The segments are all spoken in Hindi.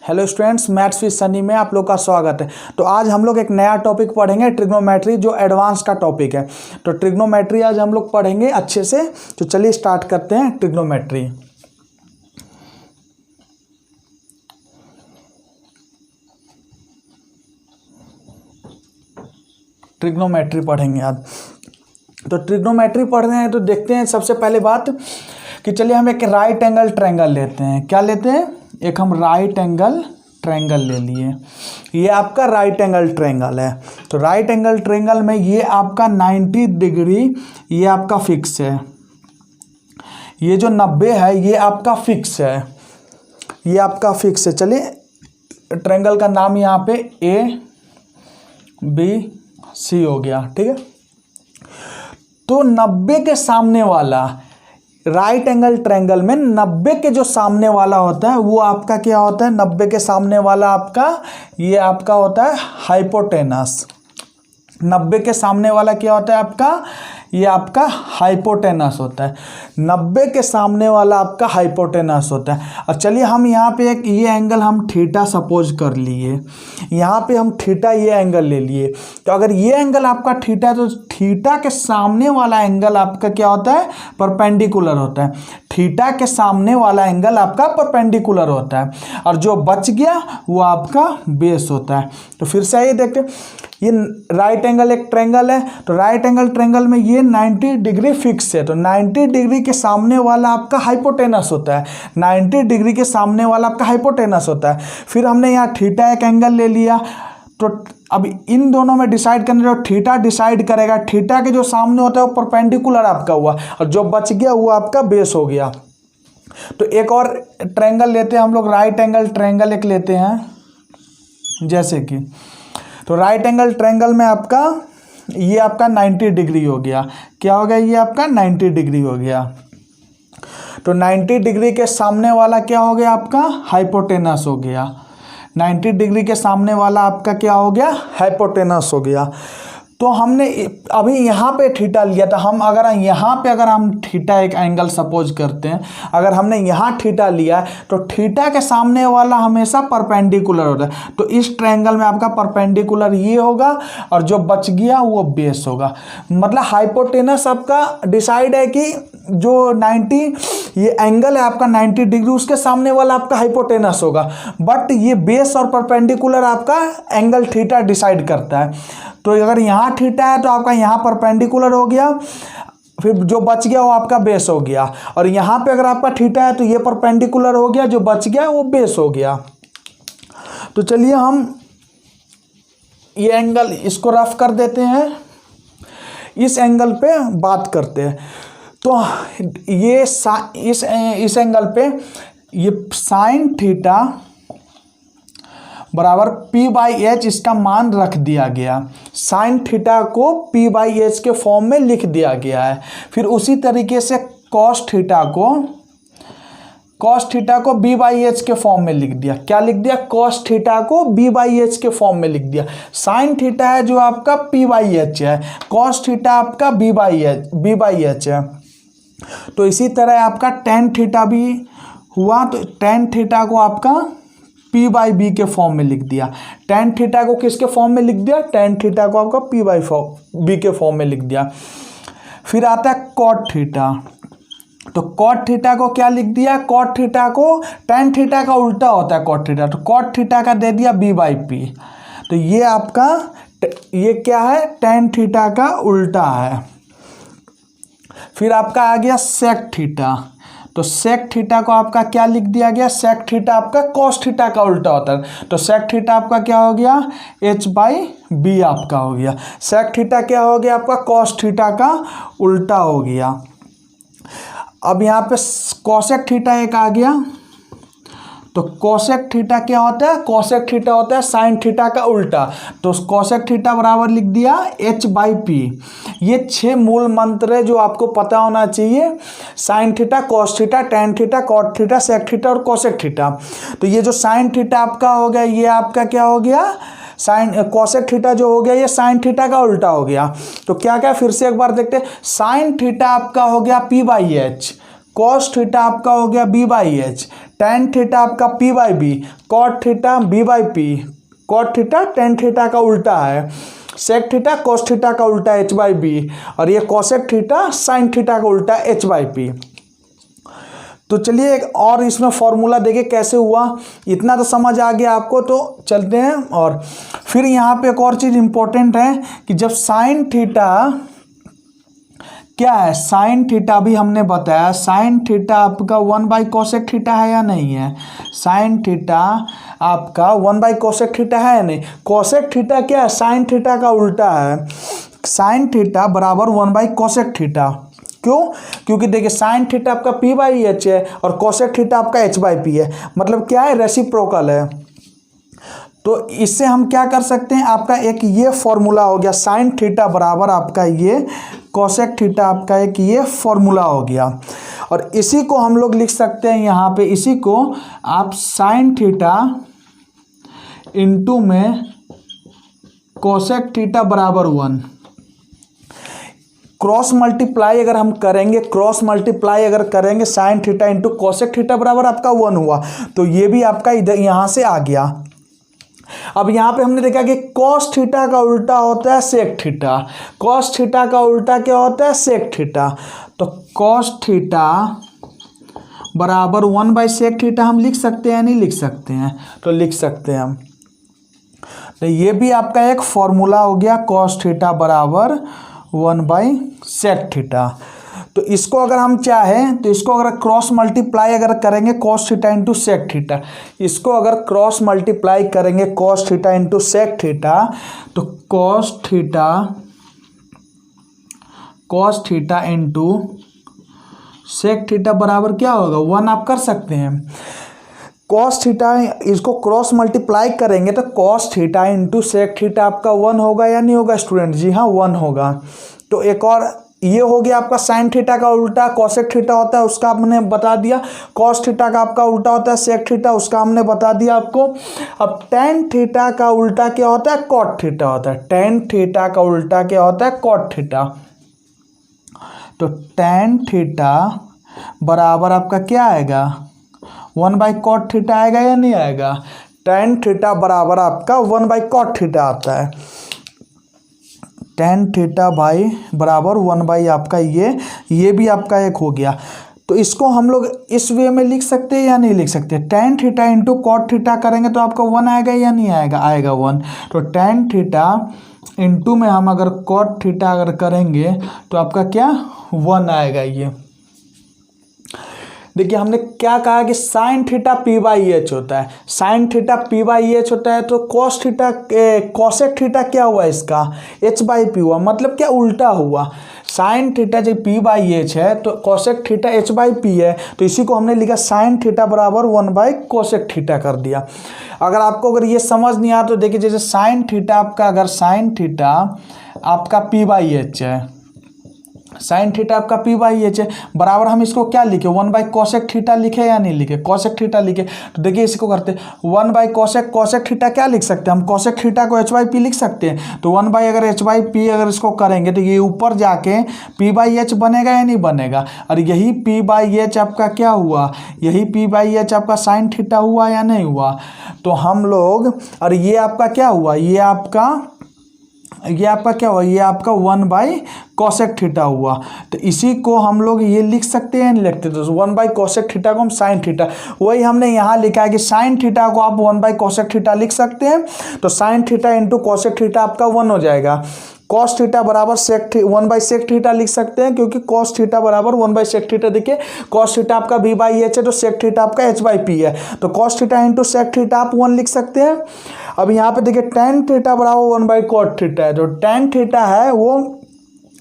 Hello students, maths with Sunny में आप लोग का स्वागत है। तो आज हम लोग एक नया टॉपिक पढ़ेंगे, ट्रिग्नोमेट्री, जो एडवांस का टॉपिक है। तो ट्रिग्नोमेट्री आज हम लोग पढ़ेंगे अच्छे से। तो चलिए स्टार्ट करते हैं ट्रिग्नोमेट्री। ट्रिग्नोमेट्री पढ़ेंगे आज। तो ट्रिग्नोमेट्री पढ़ रहे हैं तो देखते हैं सबसे पहले बात कि चलिए हम एक राइट एंगल ट्रायंगल लेते हैं। क्या लेते हैं? एक हम राइट एंगल ट्रायंगल ले लिए। ये आपका राइट एंगल ट्रायंगल है। तो राइट एंगल ट्रायंगल में ये आपका 90 डिग्री ये आपका फिक्स है। ये जो 90 है ये आपका फिक्स है। ये आपका फिक्स है। चलिए ट्रायंगल का नाम यहाँ पे ABC हो गया, ठीक है। तो 90 के सामने वाला राइट एंगल ट्रायंगल में 90 के जो सामने वाला होता है वो आपका क्या होता है? 90 के सामने वाला आपका ये आपका होता है हाइपोटेनस। 90 के सामने वाला क्या होता है आपका? ये आपका हाइपोटेनस होता है। 90 के सामने वाला आपका हाइपोटेनस होता है। और चलिए हम यहाँ पे एक ये एंगल हम थीटा सपोज कर लिए। यहाँ पे हम थीटा ये एंगल ले लिए। तो अगर ये एंगल आपका थीटा है तो थीटा के सामने वाला एंगल आपका क्या होता है? परपेंडिकुलर होता है। थीटा के सामने वाला एंगल आपका परपेंडिकुलर होता है और जो बच गया वो आपका बेस होता है। तो फिर से ये देखते, ये राइट एंगल एक ट्रायंगल है। तो राइट एंगल ट्रायंगल में ये 90 डिग्री फिक्स है। तो 90 डिग्री के सामने वाला आपका हाइपोटेनस होता है। 90 डिग्री के सामने वाला आपका हाइपोटेनस होता है। फिर हमने यहाँ थीटा एक एंगल ले लिया। तो अब इन दोनों में डिसाइड करने जो थीटा डिसाइड करेगा, थीटा के जो सामने होता है वो परपेंडिकुलर आपका हुआ और जो बच गया वो आपका बेस हो गया। तो एक और ट्रायंगल लेते हैं हम लोग, राइट एंगल ट्रायंगल एक लेते हैं। जैसे कि तो राइट एंगल ट्रायंगल में आपका ये आपका 90 डिग्री हो गया। क्या हो गया? ये आपका 90 डिग्री हो गया। तो 90 डिग्री के सामने वाला क्या हो गया आपका? हाइपोटेनस हो गया। 90 डिग्री के सामने वाला आपका क्या हो गया? हाइपोटेनस हो गया। तो हमने अभी यहाँ पे थीटा लिया था। हम अगर यहाँ पे अगर हम थीटा एक एंगल सपोज करते हैं, अगर हमने यहाँ थीटा लिया तो थीटा के सामने वाला हमेशा परपेंडिकुलर होता है। तो इस ट्रायंगल में आपका परपेंडिकुलर ये होगा और जो बच गया वो बेस होगा। मतलब हाइपोटेनस आपका डिसाइड है कि जो 90 ये एंगल है आपका 90 डिग्री, उसके सामने वाला आपका हाइपोटेनस होगा। बट ये बेस और परपेंडिकुलर आपका एंगल थीटा डिसाइड करता है। तो अगर यहाँ थीटा है तो आपका यहाँ परपेंडिकुलर हो गया, फिर जो बच गया वो आपका बेस हो गया। और यहाँ पे अगर आपका थीटा है तो ये परपेंडिकुलर हो गया, जो बच गया वो बेस हो गया। तो चलिए हम ये एंगल इसको रफ कर देते हैं, इस एंगल पे बात करते हैं। तो ये इस एंगल पे ये साइन थीटा बराबर P/H इसका मान रख दिया गया। साइन थीटा को P/H के फॉर्म में लिख दिया गया है। फिर उसी तरीके से कॉस थीटा को B/H के फॉर्म में लिख दिया। क्या लिख दिया? कॉस थीटा को B/H के फॉर्म में लिख दिया। साइन थीटा है जो आपका P/H है, कॉस थीटा आपका B/H है। तो इसी तरह आपका टेन थीटा भी हुआ। तो टेन थीटा को आपका P/B के फॉर्म में लिख दिया। टेन थीटा को किसके फॉर्म में लिख दिया? टेन थीटा को आपका P/B के फॉर्म में लिख दिया। फिर आता है कॉट थीटा। तो कॉट थीटा को क्या लिख दिया? कॉट थीटा को टेन थीटा का उल्टा होता है कॉट थीटा। तो कॉट थीटा का दे दिया B/P। तो ये आपका ये क्या है? टेन थीटा का उल्टा है। फिर आपका आ गया सेक थीटा। तो सेक थीटा को आपका क्या लिख दिया गया? सेक थीटा आपका कॉस थीटा का उल्टा होता है। तो सेक थीटा आपका क्या हो गया? H/B आपका हो गया। सेक थीटा क्या हो गया आपका? कॉस थीटा का उल्टा हो गया। अब यहाँ पे कोसेक थीटा एक आ गया। तो कोसेक थीटा क्या होता है? कोसेक थीटा होता है साइन थीटा का उल्टा। तो कोसेक थीटा बराबर लिख दिया H/P। ये 6 मूल मंत्र है जो आपको पता होना चाहिए। Sine theta, cos theta, tan theta, cot theta, sec theta और कोसेक थीटा। तो ये जो साइन थीटा आपका हो गया ये आपका क्या हो गया? साइन कोसेक थीटा जो हो गया ये साइन थीटा का उल्टा हो गया। तो क्या क्या फिर से एक बार देखते हैं। साइन थीटा आपका हो गया P/H, कॉस थीटा आपका हो गया B by H, tan theta आपका P by B, cot theta B by P, cot theta tan theta का उल्टा है, सेक थीटा कॉस थीटा का उल्टा एच बाई बी, और ये कॉसेक थीटा साइन थीटा का उल्टा एच बाई पी। तो चलिए एक और इसमें फॉर्मूला देखिए कैसे हुआ, इतना तो समझ आ गया आपको, तो चलते हैं। और फिर यहाँ पे एक और चीज़ इंपॉर्टेंट है कि जब साइन थीटा क्या है, साइन थीटा भी हमने बताया, साइन थीटा आपका 1/कोसेक थीटा है या नहीं है, साइन थीटा आपका 1/कोसेक थीटा है या नहीं। कोसेक थीटा क्या है, साइन थीटा का उल्टा है, साइन थीटा बराबर 1/कोसेक थीटा। क्यों, क्योंकि देखिए साइन थीटा आपका पी बाई एच है और कोसेक थीटा आपका एच बाई पी है, मतलब क्या है, रेसिप्रोकल है। तो इससे हम क्या कर सकते हैं, आपका एक ये फॉर्मूला हो गया, साइन थीटा बराबर आपका ये कोसेक थीटा, आपका एक ये फॉर्मूला हो गया। और इसी को हम लोग लिख सकते हैं यहाँ पे, इसी को आप साइन थीटा इंटू में कोसेक थीटा बराबर 1, क्रॉस मल्टीप्लाई अगर हम करेंगे, क्रॉस मल्टीप्लाई अगर करेंगे sine theta into cosec theta बराबर आपका 1 हुआ, तो ये भी आपका इधर यहाँ से आ गया। अब यहाँ पे हमने देखा कि कॉस थीटा का उल्टा होता है सेक थीटा, कॉस थीटा का उल्टा क्या होता है, सेक थीटा। तो कॉस थीटा बराबर 1/सेक थीटा हम लिख सकते हैं, नहीं लिख सकते हैं, तो लिख सकते हैं हम। तो ये भी आपका एक फॉर्मूला हो गया, कॉस थीटा बराबर 1/सेक थीटा। तो इसको अगर हम चाहें तो इसको अगर क्रॉस मल्टीप्लाई अगर करेंगे cos theta into sec theta, इसको अगर क्रॉस मल्टीप्लाई करेंगे cos theta into sec theta, तो cos theta into sec theta बराबर क्या होगा, 1 आप कर सकते हैं। कॉस थीटा इसको क्रॉस मल्टीप्लाई करेंगे तो cos theta into sec theta आपका 1 होगा या नहीं होगा स्टूडेंट, जी हाँ 1 होगा। तो एक और ये हो गया आपका साइन थीटा का उल्टा कॉसेक थीटा होता है, उसका हमने बता दिया, कॉस थीटा का आपका उल्टा होता है सेक थीटा, उसका हमने बता दिया आपको। अब टेन थीटा का उल्टा क्या होता है, कॉट थीटा होता है, टेन थीटा का उल्टा क्या होता है, कॉट थीटा। तो टेन थीटा बराबर आपका क्या आएगा, 1/कॉट थीटा आएगा या नहीं आएगा, टेन थीटा बराबर आपका 1/कॉट थीटा आता है, टेन थीटा भाई बराबर 1/ आपका ये भी आपका एक हो गया। तो इसको हम लोग इस वे में लिख सकते हैं या नहीं लिख सकते, tan theta into cot theta करेंगे तो आपका 1 आएगा या नहीं आएगा, आएगा 1। तो टेन थीटा इंटू में हम अगर कॉट थीटा अगर करेंगे तो आपका क्या 1 आएगा। ये देखिए हमने क्या कहा कि sine theta P by H होता है, sine theta P by H होता है, तो कॉस थीटा कॉसेक थीटा क्या हुआ इसका, एच बाई पी हुआ, मतलब क्या उल्टा हुआ। साइन थीटा जब पी बाई एच है तो cosec theta H by P है, तो इसी को हमने लिखा साइन थीटा बराबर 1/कोसेक थीटा कर दिया। अगर आपको अगर ये समझ नहीं आया तो देखिए, जैसे साइन थीटा आपका, अगर साइन थीटा आपका पी बाई एच है, साइन थीटा आपका पी बाई एच है, बराबर हम इसको क्या लिखे, 1/कोसेक थीटा लिखे या नहीं लिखे, कोसेक थीटा लिखे। तो देखिए इसको करते 1/कोसेक, कोसेक थीटा क्या लिख सकते हैं हम, कोसेक थीटा को एच बाई पी लिख सकते हैं। तो 1/ अगर एच बाई पी अगर इसको करेंगे तो ये ऊपर जाके पी बाई एच बनेगा या नहीं बनेगा, और यही पी बाई एच आपका क्या हुआ, यही पी बाई एच आपका साइन थीटा हुआ या नहीं हुआ। तो हम लोग, और ये आपका क्या हुआ, ये आपका क्या हुआ, ये आपका 1/कोसेक थीटा हुआ। तो इसी को हम लोग ये लिख सकते हैं, नहीं लिखते, तो 1/कोसेक थीटा को हम साइन थीटा, वही हमने यहाँ लिखा है कि साइन थीटा को आप 1/कोसेक थीटा लिख सकते हैं। तो sine theta into cosec theta आपका 1 हो जाएगा। कॉस थीटा बराबर 1/सेक थीटा लिख सकते हैं, क्योंकि कॉस थीटा बराबर 1/सेक थीटा। देखिए कॉस थीटा आपका बी बाई एच है, तो सेक थीटा आपका एच बाई पी है, तो cos theta into sec theta आप 1 लिख सकते हैं। अब यहाँ पे देखिए टेन थीटा बराबर 1/कॉट थीटा है, जो टेन थीटा है वो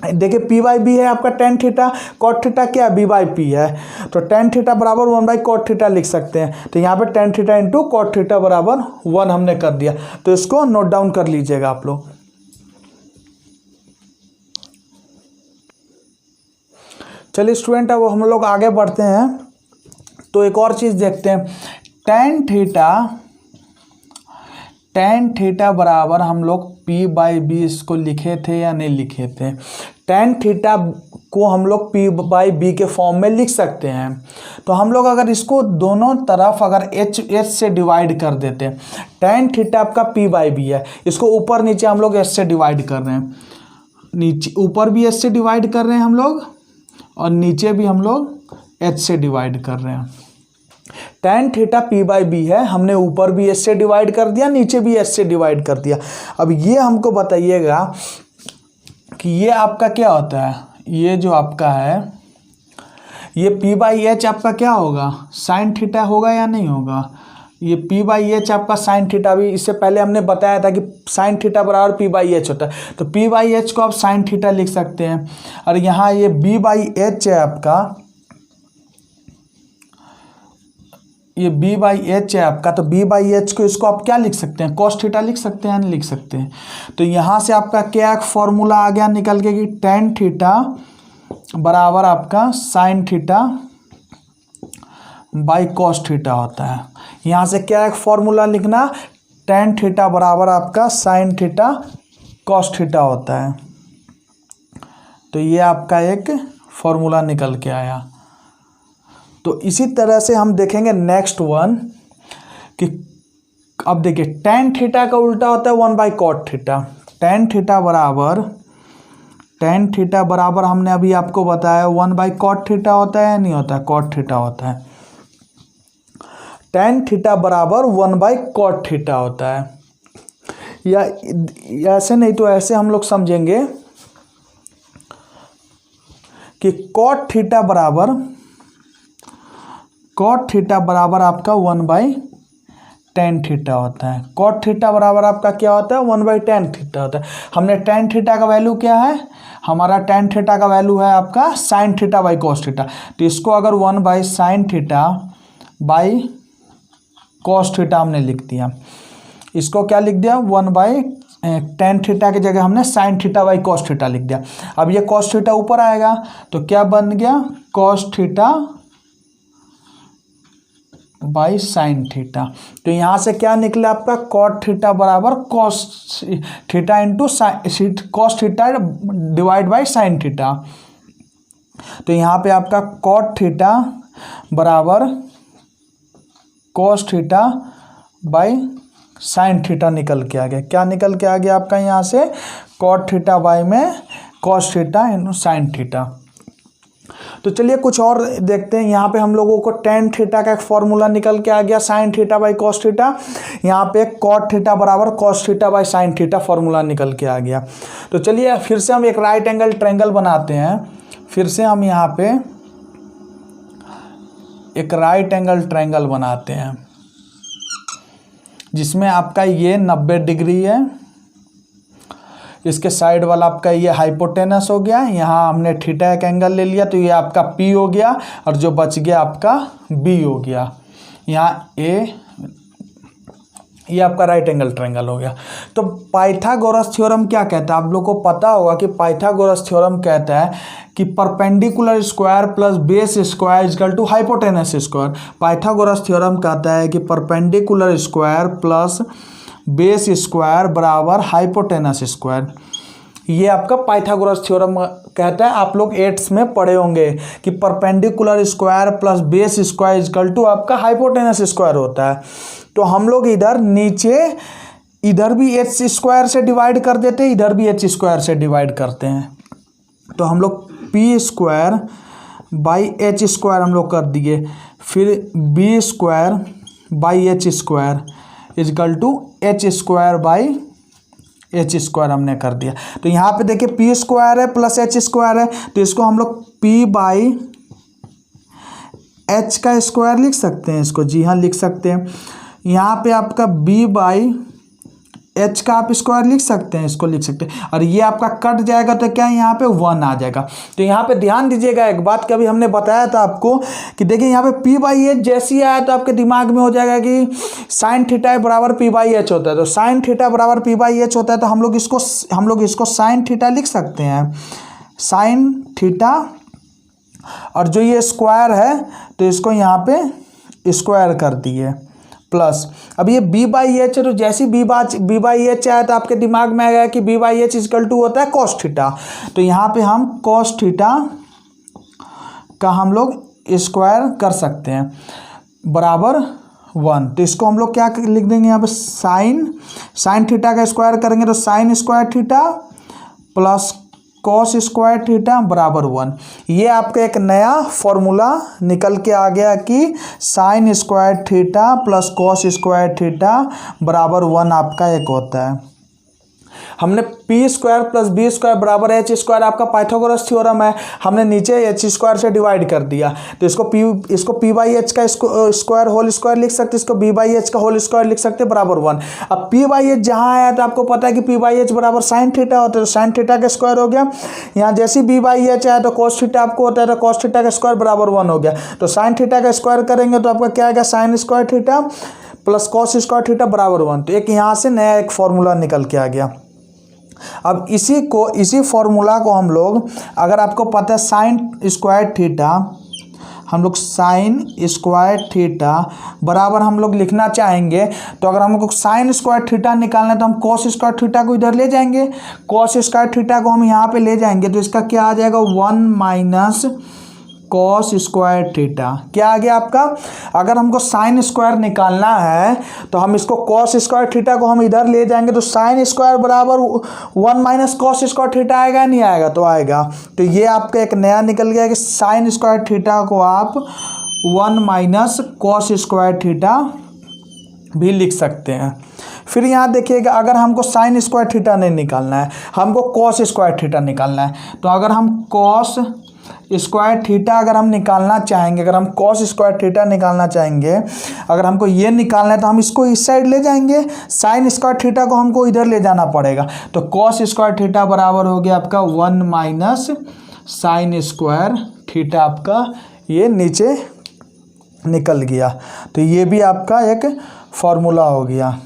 देखिए पी बाई बी है आपका टेन थीटा, कॉट थीटा क्या है, बी बाई पी है, तो टेन थीटा बराबर 1/कॉट थीटा लिख सकते हैं। तो यहाँ पे tan theta into cot theta बराबर 1 हमने कर दिया, तो इसको नोट डाउन कर लीजिएगा आप लोग। चलिए स्टूडेंट, अब हम लोग आगे बढ़ते हैं, तो एक और चीज़ देखते हैं। टेन थीटा बराबर हम लोग पी बाई बी इसको लिखे थे या नहीं लिखे थे। टेन थीटा को हम लोग पी बाई बी के फॉर्म में लिख सकते हैं। तो हम लोग अगर इसको दोनों तरफ अगर एच से डिवाइड कर देते हैं, tan थीटा आपका पी बाई बी है, इसको ऊपर नीचे हम लोग एच से डिवाइड कर रहे हैं, नीचे ऊपर भी एच से डिवाइड कर रहे हैं हम लोग और नीचे भी हम लोग एच से डिवाइड कर रहे हैं। tan theta P by B है, हमने ऊपर भी एच से डिवाइड कर दिया, नीचे भी एच से डिवाइड कर दिया। अब ये हमको बताइएगा कि ये आपका क्या होता है, ये जो आपका है ये पी बाई एच आपका क्या होगा, साइन थीटा होगा या नहीं होगा। ये पी बाई एच आपका साइन थीटा, भी इससे पहले हमने बताया था कि साइन थीटा बराबर पी बाई एच होता है, तो पी बाई एच को आप साइन थीटा लिख सकते हैं। और यहाँ ये बी बाई एच है आपका, ये बी बाई एच है आपका, तो बी बाई एच को इसको आप क्या लिख सकते हैं, कॉस थीटा लिख सकते हैं, नहीं लिख सकते हैं। तो यहाँ से आपका क्या एक फॉर्मूला आ गया निकल के कि tan थीटा बराबर आपका sine theta by cos theta होता है। यहाँ से क्या एक फॉर्मूला लिखना, tan थीटा बराबर आपका साइन थीटा कॉस थीटा होता है। तो ये आपका एक फॉर्मूला निकल के आया। तो इसी तरह से हम देखेंगे नेक्स्ट वन कि अब देखिए tan थीटा का उल्टा होता है 1 by cot theta. tan theta बराबर हमने अभी आपको बताया 1 बाई कॉट थीटा होता है या नहीं होता है, कॉट थीटा होता है। tan थीटा बराबर 1 बाई कॉट थीटा होता है, या ऐसे नहीं तो ऐसे हम लोग समझेंगे कि कॉट थीटा बराबर आपका 1 बाई tan थीटा होता है। कॉट थीटा बराबर आपका क्या होता है, 1 बाई tan थीटा होता है। हमने tan थीटा का वैल्यू क्या है, हमारा tan थीटा का वैल्यू है आपका sine theta by cos theta. तो इसको अगर 1 by sine theta by cos theta हमने लिख दिया, इसको क्या लिख दिया 1 बाई tan थीटा की जगह हमने sine theta by cos theta लिख दिया। अब ये कॉस थीटा ऊपर आएगा तो क्या बन गया, cos theta by sine theta. तो यहाँ से क्या निकला आपका, कॉट थीटा बराबर cos theta into cos theta divide by sine theta. तो यहाँ पे आपका कॉट थीटा बराबर cos theta by sine theta निकल के आ गया। क्या निकल के आ गया आपका यहाँ से, कॉट थीटा बाई में cos theta into sine theta. तो चलिए कुछ और देखते हैं। यहाँ पे हम लोगों को tan थीटा का एक फॉर्मूला निकल के आ गया, sine theta by cos theta. यहाँ पे कॉट थीटा बराबर cos theta by sine theta formula निकल के आ गया। तो चलिए फिर से हम एक राइट एंगल ट्रायंगल बनाते हैं। फिर से हम यहाँ पे एक राइट एंगल ट्रायंगल बनाते हैं जिसमें आपका ये 90 डिग्री है, इसके साइड वाला आपका ये हाइपोटेनस हो गया, यहाँ हमने थीटा एक एंगल ले लिया तो ये आपका P हो गया और जो बच गया आपका B हो गया। यहाँ ये आपका राइट एंगल ट्रायंगल हो गया। तो पाइथागोरस थ्योरम क्या कहता है, आप लोग को पता होगा कि पाइथागोरस थ्योरम कहता है कि perpendicular square plus base square equal to hypotenuse square. Pythagoras theorem कहता है कि perpendicular square plus base square बराबर हाइपोटेनस स्क्वायर। ये आपका पाइथागोरस थ्योरम कहता है। आप लोग 8th में पढ़े होंगे कि perpendicular square plus base square equal to आपका हाइपोटेनस स्क्वायर होता है। तो हम लोग इधर नीचे इधर भी एच स्क्वायर से डिवाइड कर देते हैं, इधर भी एच स्क्वायर से डिवाइड करते हैं। तो हम लोग P square by H square हम लोग कर दिए, फिर B square by H square is equal to H square by H square हमने कर दिया। तो यहाँ पे देखिए पी स्क्वायर है प्लस एच स्क्वायर है, तो इसको हम लोग पी बाई एच का स्क्वायर लिख सकते हैं, इसको जी हाँ लिख सकते हैं। यहाँ पे आपका बी बाई एच का आप स्क्वायर लिख सकते हैं, इसको लिख सकते हैं। और ये आपका कट जाएगा तो क्या यहाँ पे 1 आ जाएगा। तो यहाँ पे ध्यान दीजिएगा एक बात कि अभी हमने बताया था आपको कि देखिए यहाँ पे पी बाई एच जैसी आया तो आपके दिमाग में हो जाएगा कि साइन थीटा बराबर पी बाई एच होता है। तो साइन थीटा बराबर पी बाई एच होता है तो हम लोग इसको साइन थीटा लिख सकते हैं, साइन थीटा। और जो ये स्क्वायर है तो इसको यहाँ पे स्क्वायर कर दिए प्लस अब ये बी बाई एच है, तो जैसे बी बाई एच आया तो आपके दिमाग में आएगा कि B by H is equal to होता है कॉस थीटा। तो यहाँ पे हम कॉस थीटा का हम लोग स्क्वायर कर सकते हैं बराबर 1। तो इसको हम लोग क्या लिख देंगे यहाँ पे, साइन थीटा का स्क्वायर करेंगे तो sign square theta plus cos square theta बराबर 1। ये आपका एक नया फॉर्मूला निकल के आ गया कि sine square theta plus cos square theta बराबर 1 आपका एक होता है। हमने P square plus B square बराबर एच स्क्वायर, आपका पाइथागोरस थ्योरम है, हमने नीचे एच स्क्वायर से डिवाइड कर दिया। तो इसको पी बाई एच का स्क्वायर होल स्क्वायर लिख सकते, इसको बी बाई एच का होल स्क्वायर लिख सकते बराबर 1। अब पी बाई एच जहाँ आया तो आपको पता है कि पी बाई एच बराबर साइन थीटा होता है, तो साइन थीटा का स्क्वायर हो गया। यहाँ जैसे बी बाई एच आया तो कॉस थीटा आपको होता है, तो कॉस थीटा का स्क्वायर बराबर 1 हो गया। तो साइन थीटा का स्क्वायर करेंगे तो आपका क्या आएगा, sign square theta plus cos square theta बराबर 1। तो एक यहाँ से नया एक फॉर्मूला निकल के आ गया। अब इसी फॉर्मूला को हम लोग, अगर आपको पता है साइन स्क्वायर थीटा, हम लोग साइन स्क्वायर थीटा बराबर हम लोग लिखना चाहेंगे, तो अगर हमको साइन स्क्वायर थीटा निकालना है तो हम कॉस स्क्वायर थीटा को इधर ले जाएंगे, कॉस स्क्वायर थीटा को हम यहाँ पे ले जाएंगे तो इसका क्या आ जाएगा, 1 माइनस कॉस स्क्वायर थीटा। क्या आ गया आपका, अगर हमको साइन स्क्वायर निकालना है तो हम इसको कॉस स्क्वायर थीटा को हम इधर ले जाएंगे, तो साइन स्क्वायर बराबर 1 माइनस कॉस स्क्वायर थीटा आएगा नहीं आएगा, तो आएगा। तो ये आपका एक नया निकल गया कि साइन स्क्वायर थीटा को आप 1 माइनस कॉस स्क्वायर थीटा भी लिख सकते हैं। फिर यहाँ देखिएगा, अगर हमको साइन स्क्वायर थीटा नहीं निकालना है, हमको कॉस स्क्वायर थीटा निकालना है, तो अगर हम कॉस स्क्वायर थीटा अगर हम निकालना चाहेंगे, अगर हम कॉस स्क्वायर थीटा निकालना चाहेंगे, अगर हमको ये निकालना है तो हम इसको इस साइड ले जाएंगे, साइन स्क्वायर थीटा को हमको इधर ले जाना पड़ेगा। तो कॉस स्क्वायर थीटा बराबर हो गया आपका 1 माइनस साइन स्क्वायर थीटा, आपका ये नीचे निकल गया। तो ये भी आपका एक फॉर्मूला हो गया।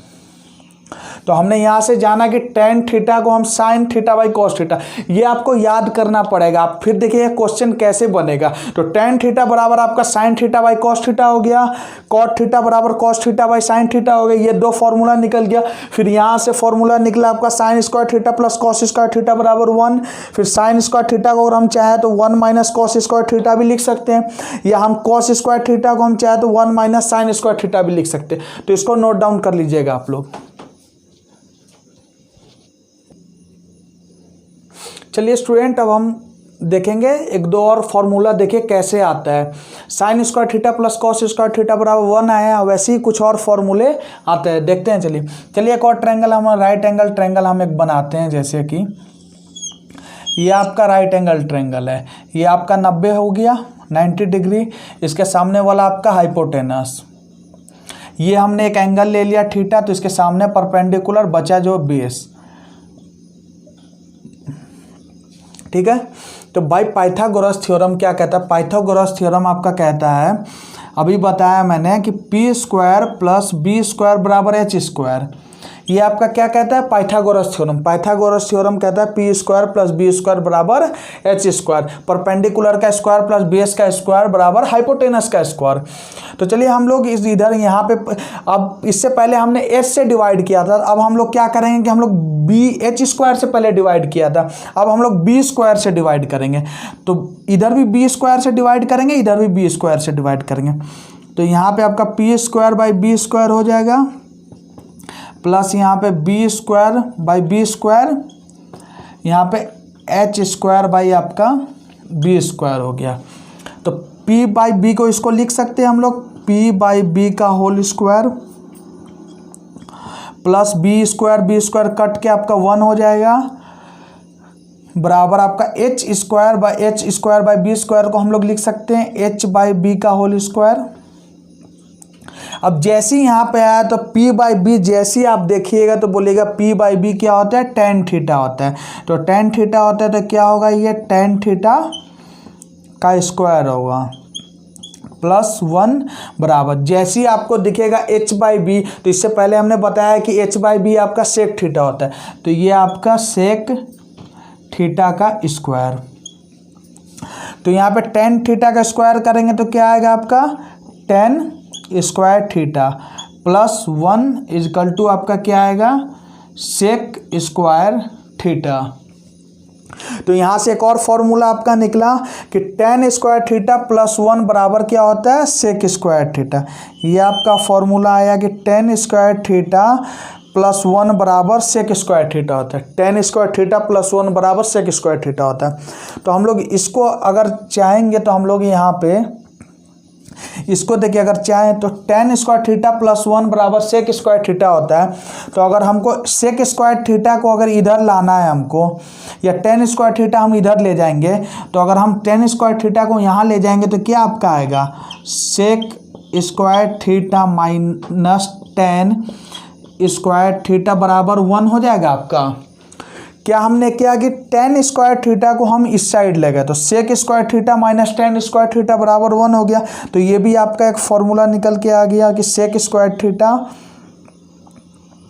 तो हमने यहाँ से जाना कि टेन थीटा को हम sine theta by cos theta, ये आपको याद करना पड़ेगा। आप फिर देखिए क्वेश्चन कैसे बनेगा। तो टेन थीटा बराबर आपका sine theta by cos theta हो गया, कॉट थीटा बराबर cos theta by sine theta हो गया, ये दो फॉर्मूला निकल गया। फिर यहाँ से फॉर्मूला निकला आपका sign square theta plus cos square theta बराबर 1। फिर साइन स्क्वायर थीटा को अगर हम चाहे तो 1 माइनस कॉस स्क्वायर थीटा भी लिख सकते हैं, या हम कॉस स्क्वायर थीटा को हम चाहे तो 1 माइनस साइन स्क्वायर थीटा भी लिख सकते हैं। तो इसको नोट डाउन कर लीजिएगा आप लोग। चलिए स्टूडेंट, अब हम देखेंगे एक दो और फॉर्मूला, देखिए कैसे आता है। Sign square theta plus cos square theta बराबर 1 आया, वैसे ही कुछ और फॉर्मूले आते हैं, देखते हैं। चलिए एक और ट्रायंगल, हम राइट एंगल ट्रायंगल हम एक बनाते हैं। जैसे कि ये आपका राइट एंगल ट्रायंगल है, ये आपका 90 हो गया, 90 डिग्री। इसके सामने वाला आपका हाइपोटेनस, ये हमने एक एंगल ले लिया थीटा, तो इसके सामने परपेंडिकुलर बचा जो बेस, ठीक है। तो बाय पाइथागोरस थ्योरम क्या कहता है, पाइथागोरस थ्योरम आपका कहता है, अभी बताया मैंने कि P square plus B square बराबर एच स्क्वायर। ये आपका क्या कहता है, पाइथागोरस थ्योरम। पाइथागोरस थ्योरम कहता है P square plus B square बराबर एच स्क्वायर, परपेंडिकुलर का स्क्वायर प्लस बेस का स्क्वायर बराबर हाइपोटेनस का स्क्वायर। तो चलिए हम लोग इस इधर यहाँ पे, अब इससे पहले हमने एच से डिवाइड किया था, अब हम लोग क्या करेंगे कि हम लोग बी एच स्क्वायर से पहले डिवाइड किया था, अब हम लोग बी स्क्वायर से डिवाइड करेंगे। तो इधर भी बी स्क्वायर से डिवाइड करेंगे, इधर भी बी स्क्वायर से डिवाइड करेंगे। तो यहाँ पे आपका P square by B square हो जाएगा, प्लस यहाँ पे B square by B square, यहाँ पे एच स्क्वायर बाई आपका बी स्क्वायर हो गया। तो p बाई बी को इसको लिख सकते हैं हम लोग, p बाई बी का whole square plus B square cut के आपका 1 हो जाएगा, बराबर आपका H square by B square को हम लोग लिख सकते हैं h बाई बी का होल स्क्वायर। अब जैसे ही यहाँ पे आया तो p बाई बी, जैसे ही आप देखिएगा तो बोलिएगा p बाई बी क्या होता है, टेन थीटा होता है। तो टेन थीटा होता है तो क्या होगा, ये टेन थीटा का स्क्वायर होगा प्लस 1 बराबर, जैसे ही आपको दिखेगा h बाई बी, तो इससे पहले हमने बताया कि h बाई बी आपका सेक थीटा होता है, तो ये आपका सेक थीटा का स्क्वायर। तो यहाँ पे टेन थीटा का स्क्वायर करेंगे तो क्या आएगा आपका, tan square theta +1 equal to आपका क्या आएगा, सेक स्क्वायर थीटा। तो यहाँ से एक और फॉर्मूला आपका निकला कि tan स्क्वायर थीटा +1 बराबर क्या होता है, सेक स्क्वायर थीटा। ये आपका फॉर्मूला आया कि tan स्क्वायर थीटा +1 बराबर सेक स्क्वायर थीटा होता है। tan स्क्वायर थीटा +1 बराबर सेक स्क्वायर थीटा होता है। तो हम लोग इसको अगर चाहेंगे तो हम लोग यहाँ पे इसको देखिए, अगर चाहें तो tan स्क्वायर थीटा +1 बराबर सेक स्क्वायर थीटा होता है। तो अगर हमको सेक स्क्वायर थीटा को अगर इधर लाना है हमको, या tan स्क्वायर थीटा हम इधर ले जाएंगे, तो अगर हम tan स्क्वायर थीटा को यहाँ ले जाएंगे तो क्या आपका आएगा, sec square theta minus tan square theta बराबर 1 हो जाएगा आपका। क्या हमने किया कि tan स्क्वायर थीटा को हम इस साइड ले गए, तो sec square theta minus tan square theta बराबर 1 हो गया। तो ये भी आपका एक फॉर्मूला निकल के आ गया कि sec square theta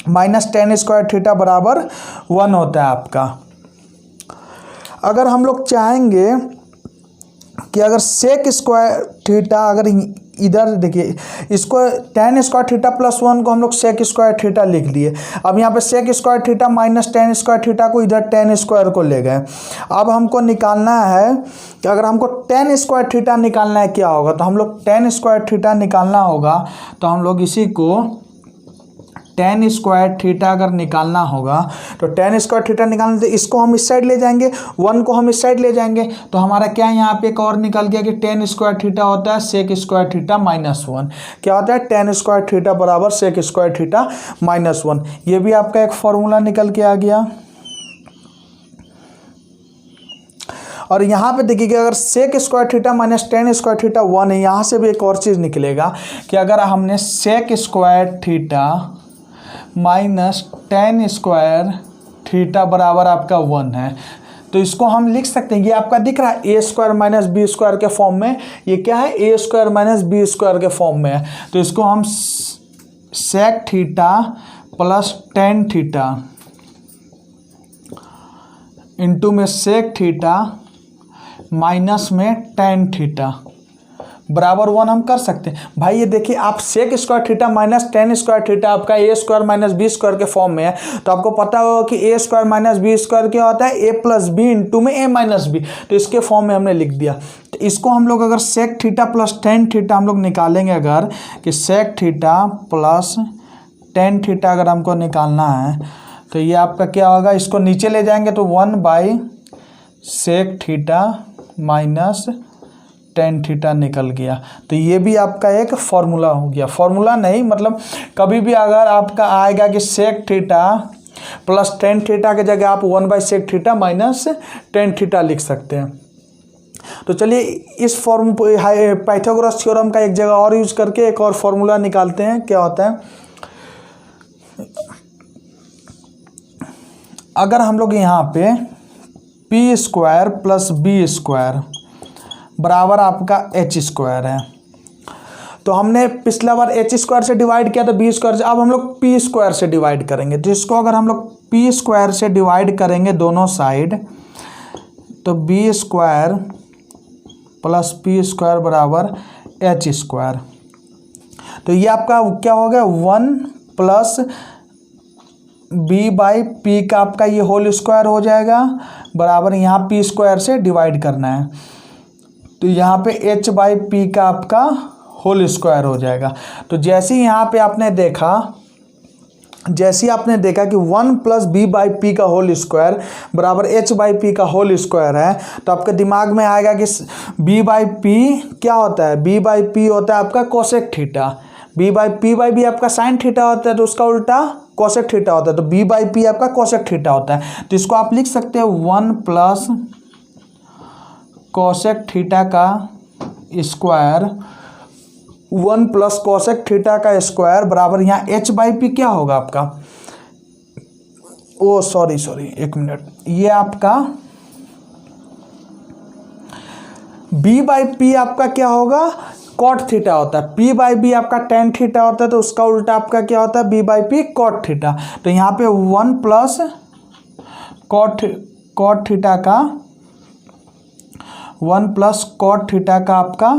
minus tan square theta बराबर 1 होता है आपका। अगर हम लोग चाहेंगे कि अगर सेक स्क्वायर थीटा अगर इधर देखिए, इसको tan स्क्वायर थीटा +1 को हम लोग सेक स्क्वायर थीटा लिख लिए। अब यहाँ पे sec square theta minus tan square theta को इधर tan स्क्वायर को ले गए। अब हमको निकालना है कि अगर हमको tan स्क्वायर थीटा निकालना है क्या होगा, तो हम लोग tan स्क्वायर थीटा निकालना होगा। तो हम लोग इसी को tan स्क्वायर थीटा अगर निकालना होगा, तो tan स्क्वायर थीटा निकालने तो इसको हम इस साइड ले जाएंगे, 1 को हम इस साइड ले जाएंगे। तो हमारा क्या यहाँ पे एक और निकल गया कि tan स्क्वायर थीटा होता है सेक स्क्वायर थीटा -1। क्या होता है, tan स्क्वायर थीटा बराबर सेक स्क्वायर थीटा -1। ये भी आपका एक फॉर्मूला निकल के आ गया। और यहाँ पे देखिए कि अगर sec square theta minus tan square theta 1 है, यहाँ से भी एक और चीज़ निकलेगा कि अगर हमने sec square theta minus tan square theta बराबर आपका 1 है, तो इसको हम लिख सकते हैं, ये आपका दिख रहा है a² माइनस बी स्क्वायर के फॉर्म में। ये क्या है, a² माइनस बी स्क्वायर के फॉर्म में है। तो इसको हम sec theta plus tan theta into में सेक थीटा माइनस में tan थीटा बराबर 1 हम कर सकते हैं। भाई ये देखिए, आप sec square theta minus tan square theta आपका a² माइनस बी स्क्वायर के फॉर्म में है। तो आपको पता होगा कि a² माइनस बी स्क्वायर क्या होता है, a प्लस बी इंटू में a माइनस बी। तो इसके फॉर्म में हमने लिख दिया। तो इसको हम लोग अगर sec theta plus tan theta हम लोग निकालेंगे, अगर कि sec theta plus tan theta अगर हमको निकालना है, तो ये आपका क्या होगा, इसको नीचे ले जाएंगे तो 1 sec theta minus tan theta निकल गया। तो ये भी आपका एक फॉर्मूला हो गया। फॉर्मूला नहीं, मतलब कभी भी अगर आपका आएगा कि sec theta plus tan theta के जगह आप 1 sec theta minus tan theta लिख सकते हैं। तो चलिए इस पाइथागोरस थ्योरम का एक जगह और यूज करके एक और फॉर्मूला निकालते हैं। क्या होता है, अगर हम लोग यहाँ पे p² प्लस b² बराबर आपका h² है, तो हमने पिछला बार h² से डिवाइड किया था b² से, अब हम लोग p² से डिवाइड करेंगे। तो इसको अगर हम लोग p² से डिवाइड करेंगे दोनों साइड, तो b² प्लस p² बराबर h²। तो ये आपका क्या हो गया, 1 प्लस b/p का आपका ये होल स्क्वायर हो जाएगा, बराबर यहाँ p² से डिवाइड करना है। तो यहाँ पे h/p का आपका होल स्क्वायर हो जाएगा। तो जैसे ही यहाँ पे आपने देखा कि 1 प्लस b/p का होल स्क्वायर बराबर h/p का होल स्क्वायर है, तो आपके दिमाग में आएगा कि b/p क्या होता है, b/p होता है आपका कोसेक थीटा। b/p आपका साइन थीटा होता है, तो उसका उल्टा कोसेक थीटा होता है। तो b/p आपका कोसेक थीटा होता है। तो इसको आप लिख सकते हैं 1 प्लस कोसेक थीटा का स्क्वायर, 1 प्लस कोसेक थीटा का स्क्वायर बराबर यहाँ h/p क्या होगा आपका, ओ सॉरी एक मिनट, ये आपका b/p आपका क्या होगा, कॉट थीटा होता है। p/b आपका tan थीटा होता है, तो उसका उल्टा आपका क्या होता है, b/p कॉट थीटा। तो यहाँ पे 1 प्लस कॉट थीटा का 1 प्लस कॉट थीटा का आपका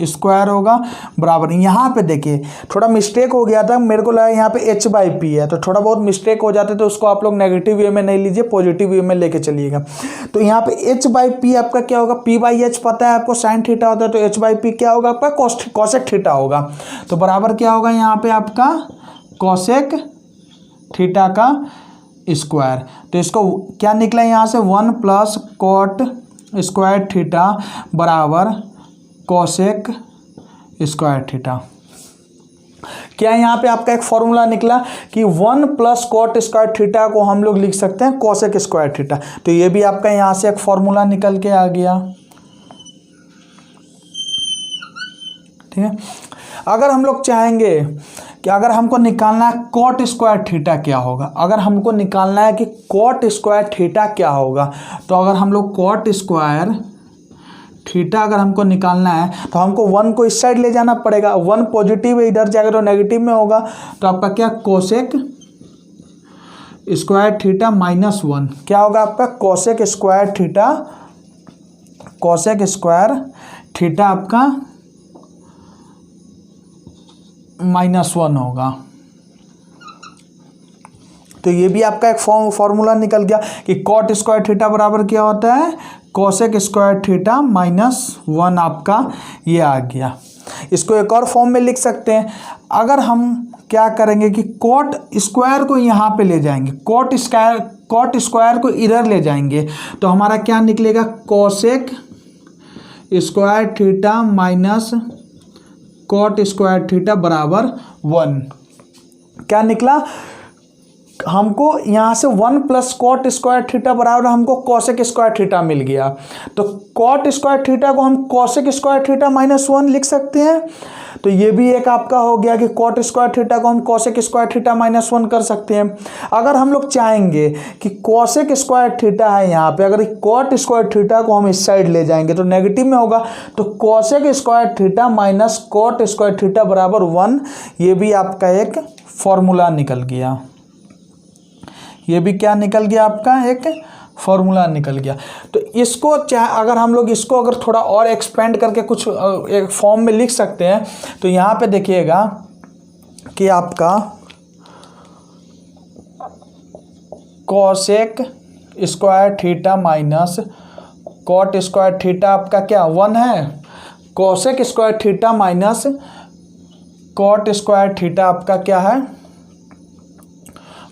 स्क्वायर होगा बराबर, यहाँ पे देखिए थोड़ा मिस्टेक हो गया था, मेरे को लगा यहाँ पे एच बाई पी है, तो थोड़ा बहुत मिस्टेक हो जाते तो उसको आप लोग नेगेटिव वे में नहीं लीजिए, पॉजिटिव वे में लेके चलिएगा। तो यहाँ पे एच बाई पी आपका क्या होगा, पी बाई एच पता है आपको साइन थीटा होता है, तो एच बाई पी क्या होगा आपका कॉसेक थीटा होगा। तो बराबर क्या होगा यहाँ पे आपका कॉसेक थीटा का स्क्वायर। तो इसको क्या निकला यहाँ से 1 प्लस कॉट स्क्वायर थीटा बराबर कॉसेक स्क्वायर थीटा। क्या यहाँ पे आपका एक फॉर्मूला निकला कि 1 प्लस कॉट स्क्वायर थीटा को हम लोग लिख सकते हैं कॉसेक स्क्वायर थीटा। तो ये भी आपका यहाँ से एक फॉर्मूला निकल के आ गया। ठीक है, अगर हम लोग चाहेंगे कि अगर हमको निकालना है कॉट स्क्वायर थीटा क्या होगा, अगर हमको निकालना है कि कॉट स्क्वायर थीटा क्या होगा, तो अगर हम लोग कॉट स्क्वायर थीटा अगर हमको निकालना है तो हमको 1 को इस साइड ले जाना पड़ेगा, 1 पॉजिटिव है, इधर जाकर तो नेगेटिव में होगा, तो आपका क्या कोसेक स्क्वायर थीटा माइनस 1 क्या होगा आपका कोसेक स्क्वायर थीटा आपका -1 होगा। तो ये भी आपका एक फॉर्मूला निकल गया कि कॉट स्क्वायर थीटा बराबर क्या होता है कोसेक स्क्वायर थीटा -1 आपका ये आ गया। इसको एक और फॉर्म में लिख सकते हैं, अगर हम क्या करेंगे कि कॉट स्क्वायर को यहाँ पे ले जाएंगे, कॉट स्क्वायर को इधर ले जाएंगे, तो हमारा क्या निकलेगा cosec square theta minus cot square theta बराबर 1। क्या निकला हमको यहाँ से 1 प्लस कॉट स्क्वायर थीटा बराबर हमको कॉसेक स्क्वायर थीटा मिल गया। तो कॉट स्क्वायर थीटा को हम कॉसेक स्क्वायर थीटा -1 लिख सकते हैं। तो ये भी एक आपका हो गया कि कॉट स्क्वायर थीटा को हम कॉसेक स्क्वायर थीटा -1 कर सकते हैं। अगर हम लोग चाहेंगे कि कॉसेक स्क्वायर थीटा है यहाँ पे, अगर कॉट स्क्वायर थीटा को हम इस साइड ले जाएंगे तो नेगेटिव में होगा, तो cosec square theta minus cot square theta बराबर 1, ये भी आपका एक फॉर्मूला निकल गया। ये भी क्या निकल गया आपका एक फॉर्मूला निकल गया। तो इसको अगर हम लोग इसको अगर थोड़ा और एक्सपेंड करके कुछ एक फॉर्म में लिख सकते हैं, तो यहाँ पे देखिएगा कि आपका cosec square theta minus cot square theta आपका क्या 1 है, cosec square theta minus cot square theta आपका क्या है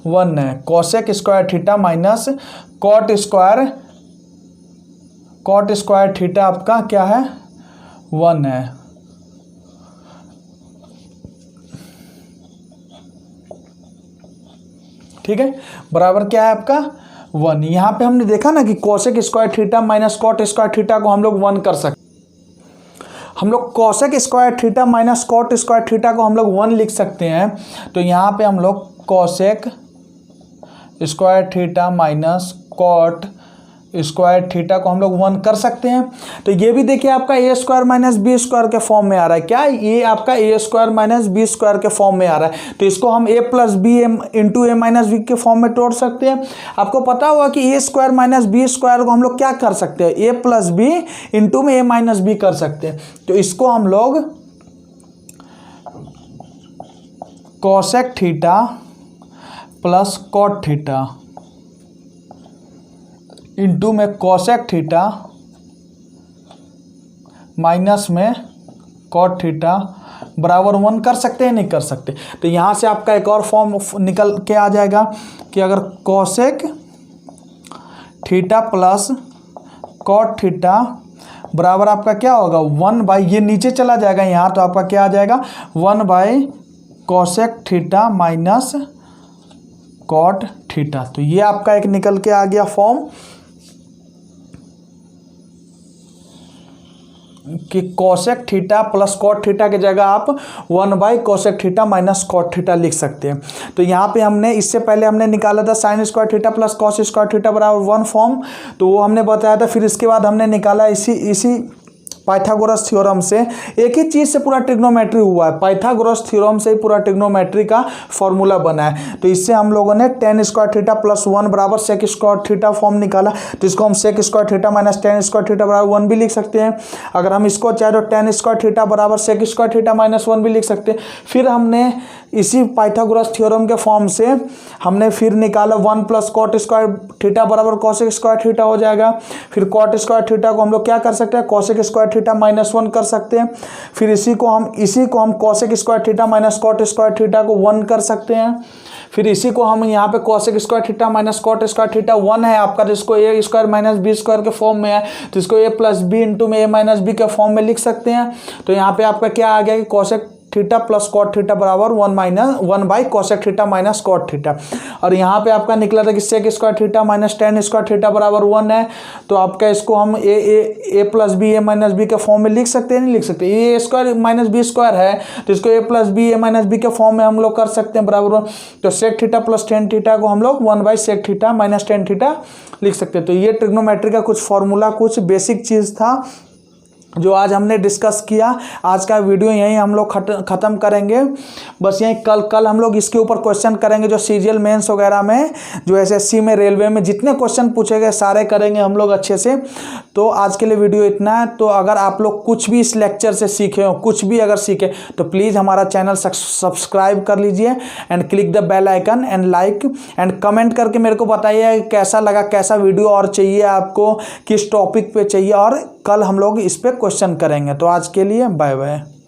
1 है, cosec square theta minus cot square theta आपका क्या है 1 है। ठीक है, बराबर क्या है आपका 1। यहाँ पे हमने देखा ना कि cosec square theta minus cot square theta को हम लोग 1 कर सकते, हम लोग cosec square theta minus cot square theta को हम लोग 1 लिख सकते हैं। तो यहाँ पे हम लोग cosec square theta minus cot square theta को हम लोग 1 कर सकते हैं। तो ये भी देखिए आपका ए स्क्वायर माइनस बी स्क्वायर के फॉर्म में आ रहा है, क्या ये आपका ए स्क्वायर माइनस बी स्क्वायर के फॉर्म में आ रहा है। तो इसको हम A plus B into A minus B के फॉर्म में तोड़ सकते हैं। आपको पता होगा कि ए स्क्वायर माइनस बी स्क्वायर को हम लोग क्या कर सकते हैं, ए प्लस बी इंटू में ए माइनस बी कर सकते हैं। तो इसको हम लोग cosec theta plus cot theta into में कॉसेक थीटा माइनस में कॉट थीटा बराबर 1 कर सकते हैं, नहीं कर सकते। तो यहाँ से आपका एक और फॉर्म निकल के आ जाएगा कि अगर cosec theta plus cot theta बराबर आपका क्या होगा 1 बाई, ये नीचे चला जाएगा यहाँ, तो आपका क्या आ जाएगा 1 by cosec theta minus cot theta. तो ये आपका एक निकल के आ गया फॉर्म कि cosec theta plus cot theta की जगह आप 1 by cosec theta minus cot theta लिख सकते हैं। तो यहाँ पे हमने इससे पहले हमने निकाला था sign square theta plus cos square theta बराबर 1 फॉर्म, तो वो हमने बताया था। फिर इसके बाद हमने निकाला इसी पाइथागोरस थ्योरम से, एक ही चीज़ से पूरा ट्रिग्नोमेट्री हुआ है, पाइथागोरस थ्योरम से ही पूरा ट्रिग्नोमेट्री का फॉर्मूला बना है। तो इससे हम लोगों ने टेन स्क्वायर थीटा प्लस 1 बराबर सेक स्क्वायर थीटा फॉर्म निकाला। तो इसको हम sec square theta minus tan square theta बराबर 1 भी लिख सकते हैं। अगर हम इसको चाहे तो टेन स्क्वायर थीटा बराबर सेक स्क्वायर थीटा माइनस 1 भी लिख सकते हैं। फिर हमने इसी पाइथागोरस थ्योरम के फॉर्म से हमने फिर निकाला 1 प्लस कॉट स्क्वायर थीटा बराबर कॉसेक स्क्वायर थीटा हो जाएगा। फिर कॉट स्क्वायर थीटा को हम लोग क्या कर सकते हैं, कॉसेक स्क्वायर थीटा माइनस 1 कर सकते हैं। फिर इसी को हम cosec square theta minus cot square theta को 1 कर सकते हैं। फिर इसी को हम यहाँ पे cosec square theta minus cot square theta 1 है आपका, जिसको A square minus B square के फॉर्म में है, तो इसको ए प्लस बी इंटू में ए माइनस बी के फॉर्म में लिख सकते हैं। तो यहाँ पे आपका क्या आ गया कि cosec theta plus cot theta बराबर 1 by cosec theta minus cot theta. और यहाँ पे आपका निकला था कि sec square theta minus tan square theta बराबर 1 है। तो आपका इसको हम A plus B A minus B के फॉर्म में लिख सकते हैं, नहीं लिख सकते, A square minus B square है तो इसको A plus B A minus B के फॉर्म में हम लोग कर सकते हैं बराबर 1। तो sec theta plus tan theta को हम लोग 1 by sec theta minus tan theta लिख सकते हैं। तो ये ट्रिग्नोमेट्री का कुछ फॉर्मूला, कुछ बेसिक चीज़ था जो आज हमने डिस्कस किया। आज का वीडियो यहीं हम लोग ख़त्म करेंगे। बस यहीं कल हम लोग इसके ऊपर क्वेश्चन करेंगे, जो सीजीएल मेंस वगैरह में, जो एसएससी में, रेलवे में जितने क्वेश्चन पूछे गए सारे करेंगे हम लोग अच्छे से। तो आज के लिए वीडियो इतना है। तो अगर आप लोग कुछ भी इस लेक्चर से सीखे हो, कुछ भी अगर सीखे, तो प्लीज़ हमारा चैनल सब्सक्राइब कर लीजिए and click the bell icon and like and comment करके मेरे को बताइए कैसा लगा, कैसा वीडियो और चाहिए आपको, किस टॉपिक पे चाहिए, और कल हम लोग इस पे क्वेश्चन करेंगे। तो आज के लिए बाय बाय।